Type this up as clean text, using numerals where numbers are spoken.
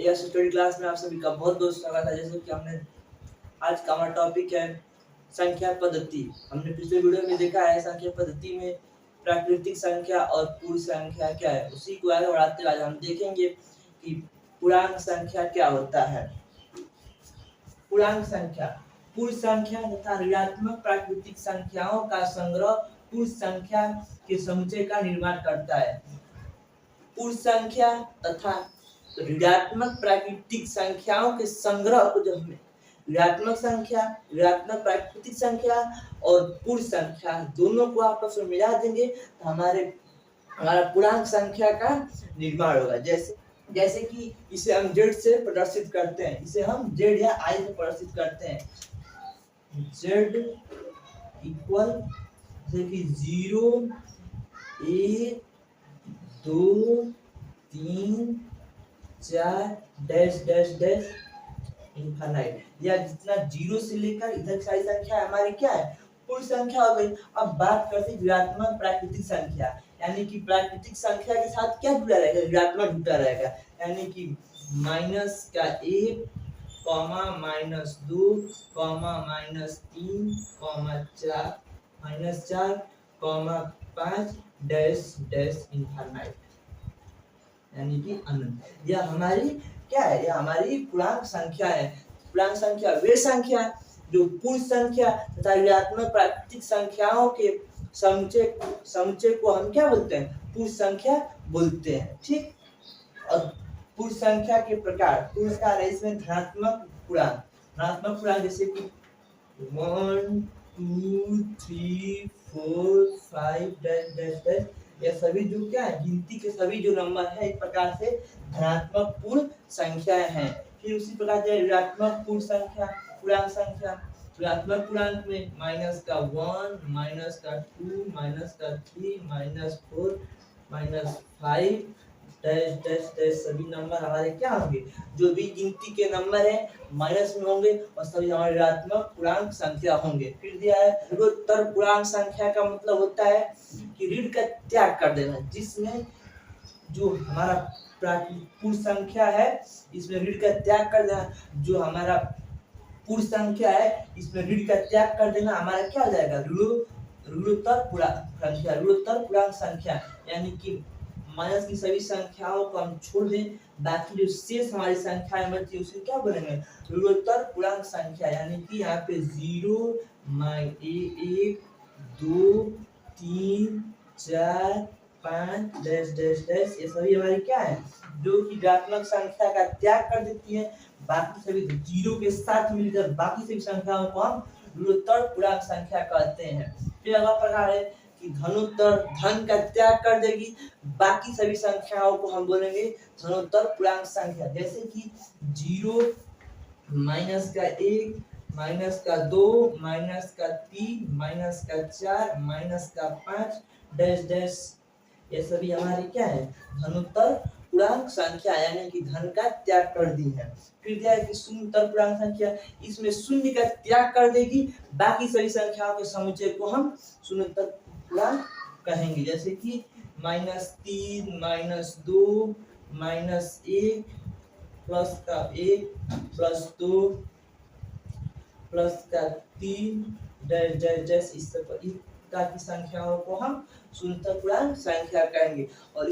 यह study class में आप सभी का बहुत बहुत स्वागत है। जैसे कि हमने आज का हमारा टॉपिक है संख्या पद्धति। हमने पिछले वीडियो में देखा है संख्या पद्धति में प्राकृतिक संख्या और पूर्ण संख्या क्या है। उसी को आगे बढ़ाते हुए आज हम देखेंगे कि पूर्णांक संख्या क्या होता है। पूर्णांक संख्या पूर्ण संख्या तथा ऋणात्मक प्राकृतिक संख्याओं का संग्रह पूर्ण संख्या के समुच्चय का निर्माण करता है। पूर्ण संख्या तथा ऋणात्मक प्राकृतिक संख्याओं के संग्रह को जब हमें ऋणात्मक संख्या, ऋणात्मक प्राकृतिक संख्या और पूर्ण संख्या दोनों को आपस में मिला देंगे तो हमारा पूर्णांक संख्या का निर्माण होगा। जैसे कि इसे हम z से प्रदर्शित करते हैं, इसे हम z या i से प्रदर्शित करते हैं। z इक्वल जैसे कि 0 1 2 3 4 डैश डैश डैश इनफाइनाइट, या जितना 0 से लेकर इधर की सारी संख्या हमारी क्या है, पूर्ण संख्या हो गई। अब बात करते हैं ऋणात्मक प्राकृतिक संख्या, यानी कि प्राकृतिक संख्या के साथ क्या जुड़ा रहेगा, ऋणात्मक जुड़ा रहेगा। यानी कि माइनस का 1 comma minus 2 comma minus 3 comma 4 minus 4 comma 5 dash dash infinite, यानी कि अनंत। यह हमारी क्या है, यह हमारी पूर्णांक संख्या है। पूर्णांक संख्या वे संख्या जो पूर्ण संख्या तथा ऋणात्मक प्राकृतिक संख्याओं के समुच्चय को हम क्या बोलते हैं, पूर्ण संख्या बोलते हैं। ठीक। और पूर्ण संख्या के प्रकार, पूर्ण का इसमें धनात्मक पूर्णांक जैसे कि 1 2 3 4 5 डैश डैश डैश, यह सभी जो क्या है, गिनती के सभी जो नंबर है इस प्रकार से धनात्मक पूर्ण संख्याएं हैं। फिर उसी प्रकार से ऋणात्मक पूर्ण संख्या, पूर्णांक संख्या, ऋणात्मक पूर्णांक में माइनस का 1 माइनस का 2 माइनस का 3 minus 4 minus 5 dash dash dash सभी नंबर हमारे क्या होंगे, जो भी गिनती के नंबर है माइनस में होंगे और सभी हमारे ऋणात्मक पूर्णांक संख्या होंगे। फिर दिया है ऋणोत्तर पूर्णांक संख्या का मतलब होता है कि ऋण का त्याग कर देना, जिसमें जो हमारा पूर्ण संख्या है इसमें ऋण का त्याग कर देना, जो हमारा पूर्ण संख्या है इसमें ऋण का त्याग कर देना हमारा क्या हो जाएगा, ऋणोत्तर पूर्णांक संख्या। यानी कि माइनस की सभी संख्याओं को हम छोड़ दें, बाकी जो शेष हमारी संख्याएं बची उसे क्या बोलेंगे, ऋणोत्तर पूर्णांक संख्या। यानी कि यहाँ पे 0 1 2 3 4 5 डैश डैश डैश, ये सभी हमारी क्या है, जो कि ऋणात्मक संख्या का त्याग कर देती है। बाकी सभी जीरो के साथ मिलकर बाकी सभी संख्याओं को हम ऋणोत्तर पूर्णांक संख्या कहते हैं। फिर अगला प्रकार है कि धनोत्तर, धन का त्याग कर देगी, बाकी सभी संख्याओं को हम बोलेंगे धनोत्तर पूर्णांक संख्या। जैसे कि 0 माइनस का 1 माइनस का 2 माइनस का 3 माइनस का 4 माइनस का 5 डैश डैश, ये सभी हमारी क्या है, धनोत्तर पूर्णांक संख्या, यानी कि धन का त्याग कर दी है। फिर दिया है कि शून्योत्तर पूर्णांक संख्या, इसमें शून्य का त्याग कर देगी, बाकी सभी संख्याओं के समुच्चय को हम शून्योत्तर पूर्णांक कहेंगे। जैसे कि -3 -2 -1 प्लस का 1 प्लस 2 प्लस का 3 डैश डैश डैश, इस तरह की संख्याओं को हम शून्योत्तर पूर्णांक संख्या कहेंगे। और